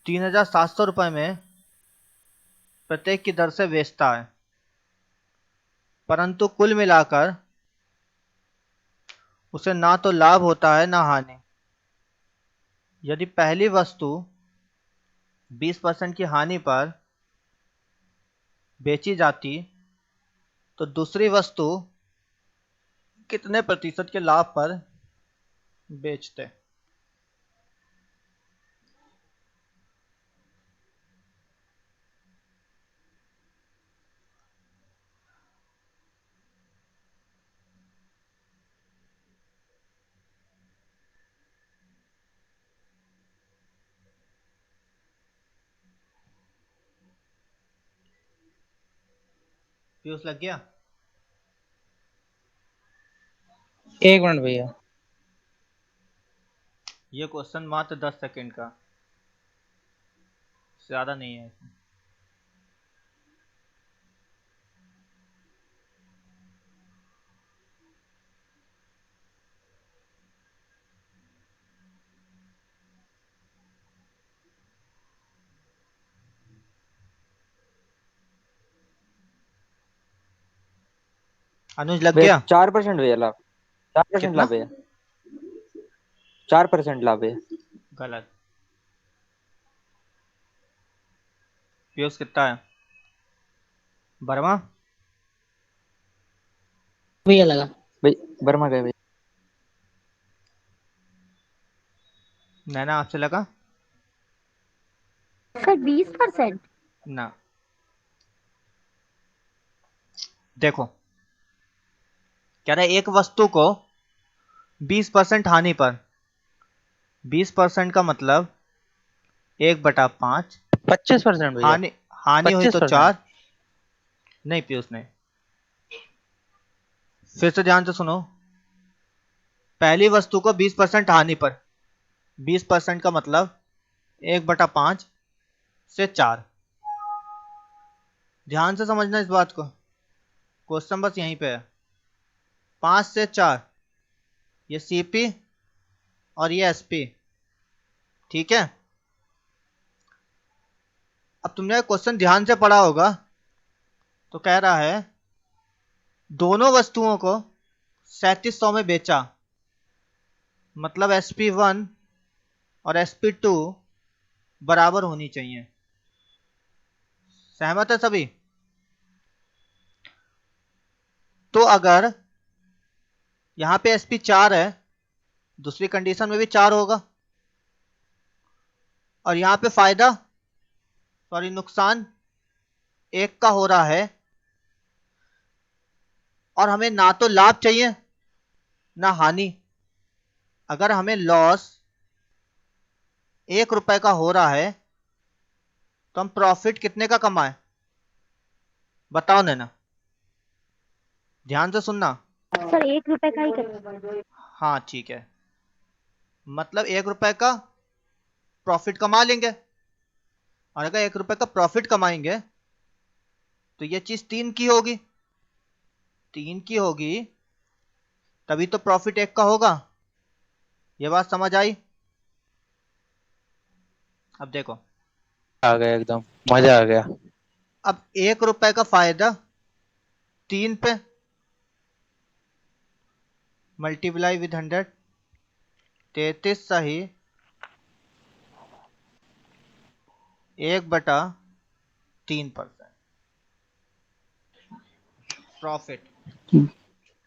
S2: 3,700 में प्रत्येक की दर से बेचता है, परंतु कुल मिलाकर उसे ना तो लाभ होता है ना हानि। यदि पहली वस्तु 20% की हानि पर बेची जाती तो दूसरी वस्तु कितने प्रतिशत के लाभ पर बेचते? पीयूष लग गया?
S3: एक मिनट भैया।
S2: ये क्वेश्चन मात्र 10 सेकंड का, ज्यादा नहीं है। अनुज लग
S4: भैया
S2: गया?
S4: 4% भैया लाभ, 4%
S2: कितना?
S4: लाभ भैया, 4% लाभ भैया।
S2: गलत। पीयूष कितना है? वर्मा?
S1: भैया लगा।
S4: भाई वर्मा गए भैया।
S2: नैना आपसे लगा?
S5: सर 20%?
S2: ना। देखो कह रहा है एक वस्तु को 20% हानि पर, 20% का मतलब 1/5।
S3: 25% भैया।
S2: हानि हानि हुई तो
S3: 25%।
S2: 4। नहीं पीयूष नहीं, फिर से ध्यान से सुनो। पहली वस्तु को 20% हानि पर, 20% का मतलब 1/5 से 4। ध्यान से समझना इस बात को, क्वेश्चन बस यहीं पे है। 5 से 4, ये सीपी और ये एसपी, ठीक है। अब तुमने क्वेश्चन ध्यान से पढ़ा होगा, तो कह रहा है दोनों वस्तुओं को 3700 में बेचा, मतलब SP1 और SP2 बराबर होनी चाहिए। सहमत है सभी? तो अगर यहां पे SP4 है, दूसरी कंडीशन में भी 4 होगा, और यहां पे फायदा सॉरी नुकसान 1 का हो रहा है, और हमें ना तो लाभ चाहिए ना हानि। अगर हमें लॉस 1 रुपए का हो रहा है, तो हम प्रॉफिट कितने का कमाए? बताओ नैना, ध्यान से सुनना।
S5: सर 1 रुपए का ही कर।
S2: हाँ ठीक है, मतलब 1 रुपए का प्रॉफिट कमा लेंगे, और अगर 1 रुपए का प्रॉफिट कमाएंगे तो ये चीज 3 की होगी, 3 की होगी, तभी तो प्रॉफिट 1 का होगा। ये बात समझ आई? अब देखो,
S3: आ गया एकदम, मजा आ गया।
S2: अब 1 रुपए का फायदा 3 पे मल्टीप्लाई विद 100, 33 सही 1/3% प्रॉफिट।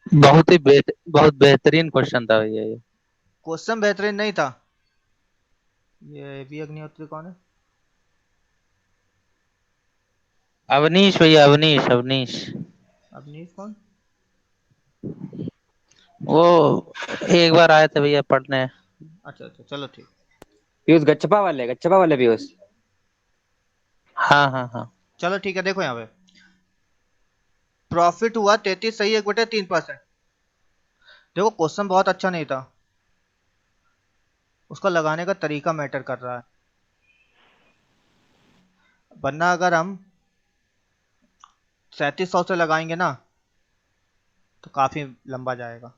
S3: बहुत बेहतरीन क्वेश्चन था भैया ये।
S2: क्वेश्चन बेहतरीन नहीं था। ये भी अग्निहोत्री कौन है?
S3: अवनीश भैया, अवनीश अवनीश।
S2: अवनीश कौन?
S3: वो एक बार आए थे भैया पढ़ने।
S2: अच्छा अच्छा, चलो ठीक।
S4: पीयूष गच्छपा वाले पीयूष।
S3: हाँ हाँ हाँ।
S2: चलो ठीक है, देखो यहाँ पे प्रॉफिट हुआ 33 सही 1/3%। देखो क्वेश्चन बहुत अच्छा नहीं था, उसका लगाने का तरीका मैटर कर रहा है। वरना अगर हम 3700 से लगाएंगे ना, तो काफी लंबा जाएगा।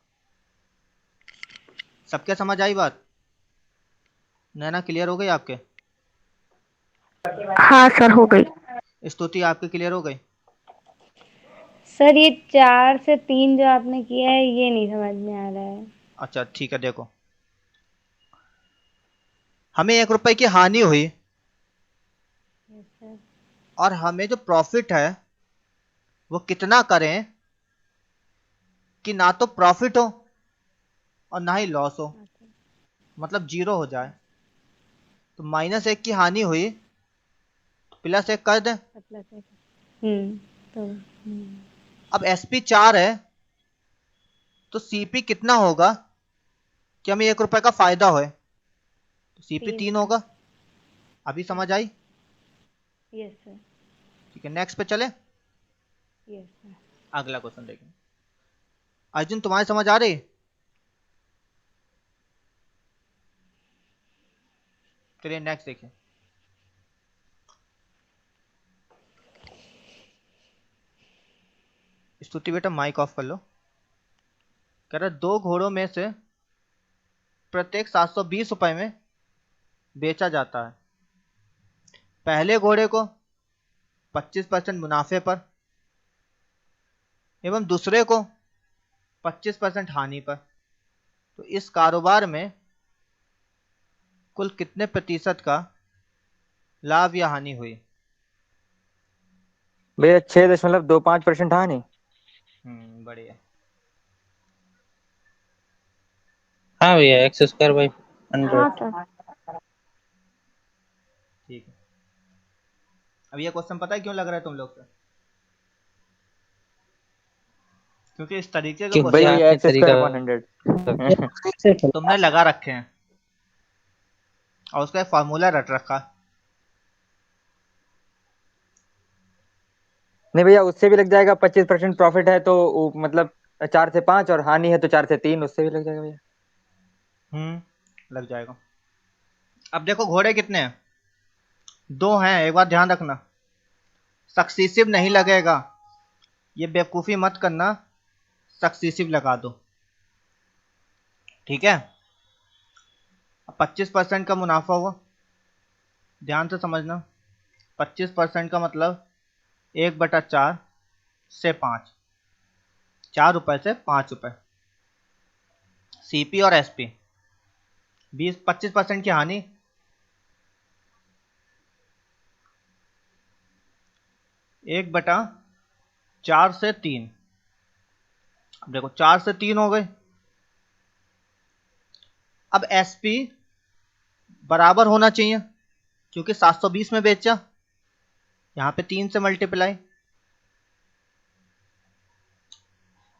S2: सबके समझ आई बात? नैना क्लियर हो गई आपके?
S5: हाँ सर हो गई।
S2: स्तुति आपके क्लियर हो गई?
S5: सर ये 4 से 3 जो आपने किया है ये नहीं समझ में आ रहा है।
S2: अच्छा ठीक है, देखो हमें 1 रुपए की हानि हुई,
S5: यस सर।
S2: और हमें जो प्रॉफिट है वो कितना करें कि ना तो प्रॉफिट हो और ना ही लॉस हो, मतलब 0 हो जाए। तो -1 की हानि हुई तो +1 कर दें।
S5: प्लस है। तो
S2: अब SP4 है, तो CP कितना होगा कि हमें 1 रुपए का फायदा होए? तो CP
S5: 3
S2: 3
S5: सर।
S2: होगा। अभी समझ आई?
S5: Yes sir.
S2: ठीक है, नेक्स्ट पे चले।
S5: Yes sir.
S2: अगला क्वेश्चन देखें। अर्जुन तुम्हारी समझ आ रही? चलिए नेक्स्ट देखिए। स्तुति बेटा माइक ऑफ कर लो। कह रहा 2 घोड़ों में से प्रत्येक 720 रुपए में बेचा जाता है। पहले घोड़े को 25% मुनाफे पर एवं दूसरे को 25% हानि पर। तो इस कारोबार में कुल कितने प्रतिशत का लाभ या हानि हुई?
S4: भैया 6.25% हानि।
S2: बढ़िया।
S3: हाँ भैया एक्स स्क्वायर बाई
S5: हाँ
S3: 100।
S5: सर।
S2: ठीक है। अब ये क्वेश्चन पता है क्यों लग रहा है तुम लोग से? क्योंकि इस तरीके के
S4: भाई
S2: क्वेश्चन
S4: भैया
S3: आपने
S4: एक्स
S3: तरीका
S4: स्क्वायर अपॉन 100।
S2: तुमने लगा रखे हैं और उसका एक फार्मूला रट रखा।
S4: नहीं भैया उससे भी लग जाएगा, 25% प्रॉफिट है तो मतलब 4 से 5, और हानि है तो 4 से 3, उससे भी लग जाएगा भैया।
S2: लग जाएगा। अब देखो घोड़े कितने हैं? 2 हैं। एक बात ध्यान रखना, सक्सीसिव नहीं लगेगा, ये बेवकूफ़ी मत करना, सक्सीसिव लगा दो, ठीक है। 25% का मुनाफा हुआ, ध्यान से समझना। 25% का मतलब 1/4 से 5, 4 रुपए से 5 रुपए। सीपी और एसपी 25% की हानि, 1/4 से 3। अब देखो 4 से 3 हो गए। अब एसपी बराबर होना चाहिए क्योंकि 720 में बेचा, यहाँ पे 3 से मल्टीप्लाई।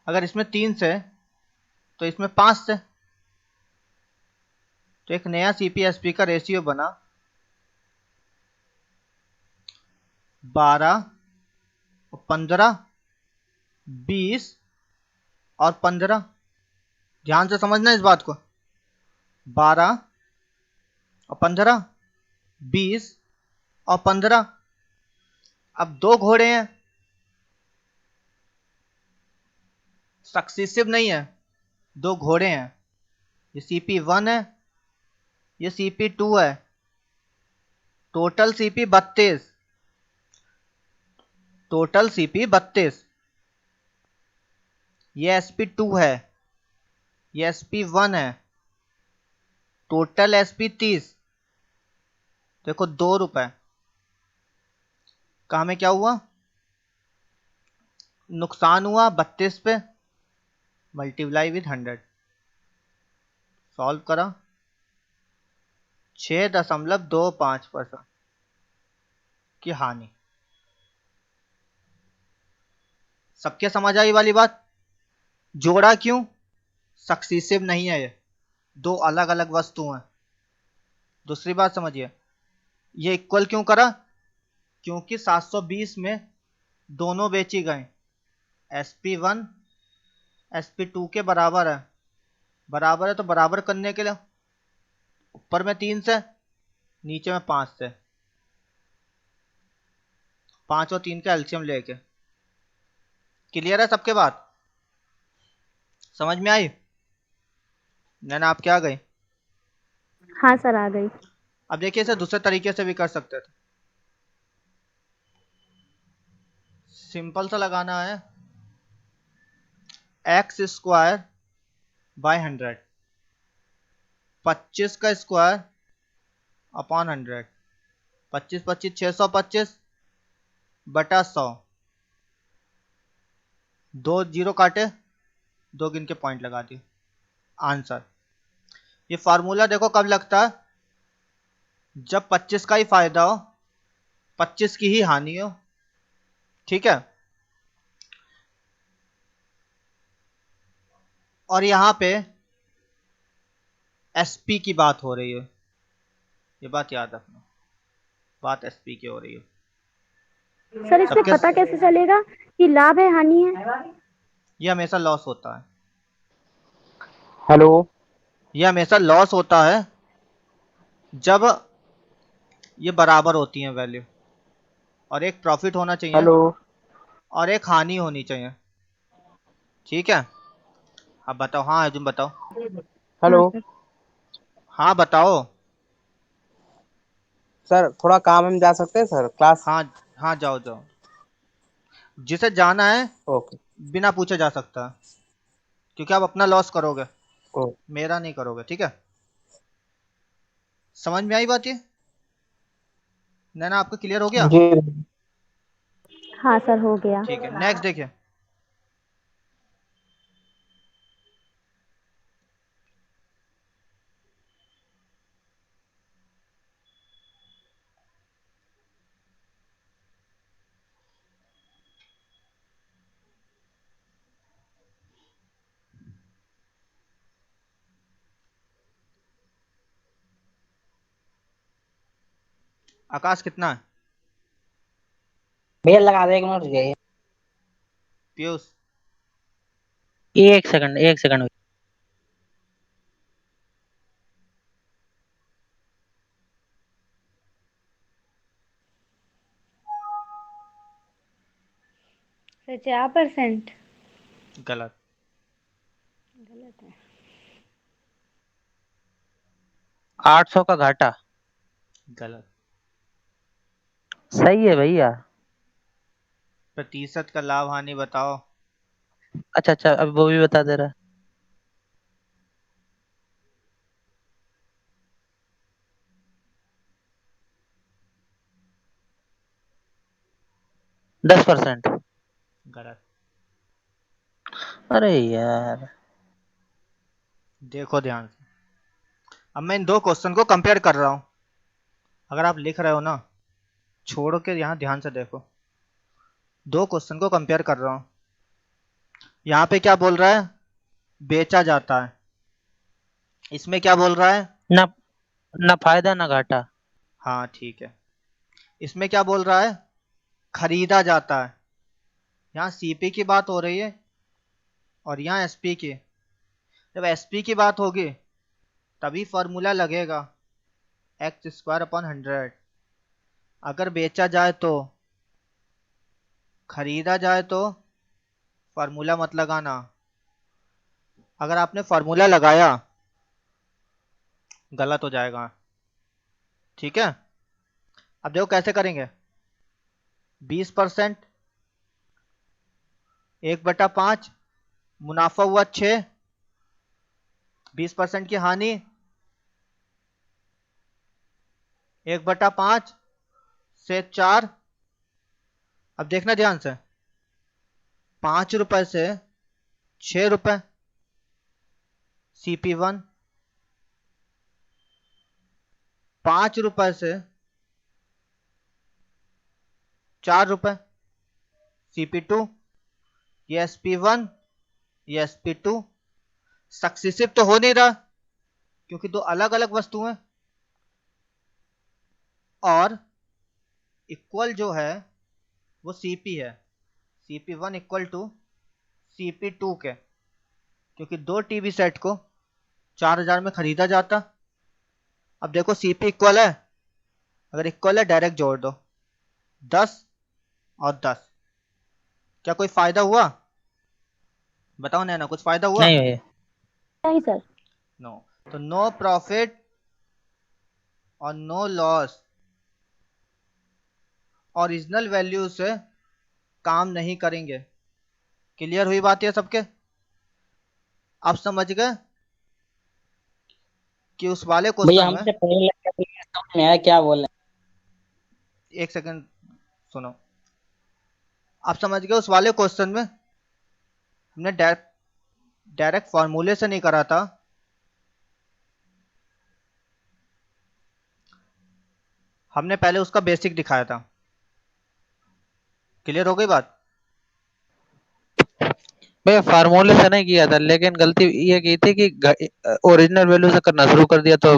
S2: अगर इसमें 3 से तो इसमें 5 से, तो एक नया सीपीएसपी का रेशियो बना 12 और 15, 20 और 15। ध्यान से समझना इस बात को। 12 और 15, 20 और 15। अब 2 घोड़े हैं, सक्सेसिव नहीं है, 2 घोड़े हैं। ये CP1 है, ये CP2 है। Total CP 32, total CP 32। ये SP2 है, ये SP1 है। Total SP 30। देखो 2 रुपए का हमें क्या हुआ? नुकसान हुआ 32 पे, मल्टीप्लाई विद 100। सॉल्व करा, 6.25% की हानि। सबके समझ आई वाली बात? जोड़ा क्यों? सक्सीसिव नहीं है, ये 2 अलग अलग वस्तु हैं। दूसरी बात समझिए, ये इक्वल क्यों करा? क्योंकि 720 में दोनों बेची गए। SP1 SP2 के बराबर है। बराबर है तो बराबर करने के लिए ऊपर में 3 से, नीचे में 5 से, 5 और 3 का एलसीएम लेके। क्लियर है सबके बात? समझ में आई? नैना आप क्या गई?
S5: हाँ सर आ गई।
S2: अब देखिए इसे दूसरे तरीके से भी कर सकते थे। सिंपल सा लगाना है, एक्स स्क्वायर बाय 100, 25 का स्क्वायर अपॉन 100। 25 25 625 बटा 100। 2 जीरो काटे, 2 गिन के पॉइंट लगा दी। आंसर। ये फार्मूला देखो कब लगता है? जब 25 का ही फायदा हो, 25 की ही हानि हो, ठीक है। और यहां पे एसपी की बात हो रही है, ये बात याद रखना, बात एसपी की हो रही है।
S5: सर इसमें
S2: सबके
S5: पता कैसे चलेगा कि लाभ है हानि है?
S2: ये हमेशा लॉस होता है,
S4: हेलो।
S2: ये हमेशा लॉस होता है जब ये बराबर होती हैं वैल्यू, और एक प्रॉफिट होना चाहिए
S4: हेलो।
S2: और एक हानि होनी चाहिए। ठीक है, अब बताओ। हाँ अर्जुन बताओ।
S5: हाँ
S4: हेलो
S5: सर।
S2: हाँ बताओ।
S6: सर थोड़ा काम में जा सकते हैं सर, क्लास।
S2: हाँ हाँ जाओ जाओ, जिसे जाना है
S6: ओके।
S2: बिना पूछे जा सकता है, क्योंकि आप अपना लॉस करोगे,
S6: ओ
S2: मेरा नहीं करोगे। ठीक है, समझ में आई बात ये? नैना आपको क्लियर हो गया?
S4: जी।
S5: हाँ सर हो गया।
S2: ठीक है, नेक्स्ट देखिए। आकाश कितना है?
S1: भैया लगा दे 1 मिनट रुकिए।
S2: पीयूष?
S3: 1 second 1 second.
S5: सर 4%।
S2: गलत।
S5: गलत है।
S3: 800 का घाटा।
S2: गलत।
S3: सही है भैया।
S2: प्रतिशत का लाभ हानि बताओ।
S3: अच्छा अच्छा, अब वो भी बता दे रहा है। 10%।
S2: गलत।
S3: अरे यार।
S2: देखो ध्यान से, अब मैं इन दो क्वेश्चन को कंपेयर कर रहा हूं। अगर आप लिख रहे हो ना, छोड़ के यहाँ ध्यान से देखो, दो क्वेश्चन को कंपेयर कर रहा हूं। यहाँ पे क्या बोल रहा है? बेचा जाता है। इसमें क्या बोल रहा है?
S3: ना ना फायदा ना घाटा।
S2: हाँ ठीक है। इसमें क्या बोल रहा है? खरीदा जाता है। यहाँ सीपी की बात हो रही है और यहाँ एसपी की। जब एसपी की बात होगी तभी फॉर्मूला लगेगा x² / 100। अगर बेचा जाए तो, खरीदा जाए तो फॉर्मूला मत लगाना। अगर आपने फॉर्मूला लगाया गलत हो जाएगा। ठीक है, अब देखो कैसे करेंगे। 20%, 1/5, मुनाफा हुआ 6, 20% की हानि, 1/5 से 4। अब देखना ध्यान से, 5 रुपए से 6 रुपए CP1, 5 रुपए से 4 रुपए CP2। ये SP1, ये SP2। सक्सेसिव तो हो नहीं रहा क्योंकि दो अलग अलग वस्तु हैं, और इक्वल जो है वो CP है, CP1 इक्वल टू CP2 के, क्योंकि दो टीवी सेट को 4000 में खरीदा जाता। अब देखो CP इक्वल है, अगर इक्वल है डायरेक्ट जोड़ दो, 10 और 10। क्या कोई फायदा हुआ? बताओ नैना, कुछ फायदा हुआ?
S3: नहीं भैया।
S5: नहीं सर।
S2: नो। तो नो प्रॉफिट और नो लॉस ओरिजिनल वैल्यू से काम नहीं करेंगे। क्लियर हुई बात है सबके? अब समझ गए कि उस वाले
S1: भैया
S2: क्वेश्चन में,
S1: हमसे पहले लग गया, समझ में आया क्या बोल रहे
S2: एक सेकंड सुनो। आप समझ गए उस वाले क्वेश्चन में हमने डायरेक्ट फॉर्मूले से नहीं करा था, हमने पहले उसका बेसिक दिखाया था। क्लियर हो गई बात?
S3: भैया फार्मूले से नहीं किया था, लेकिन गलती ये की थी कि ओरिजिनल वैल्यू से करना शुरू कर दिया तो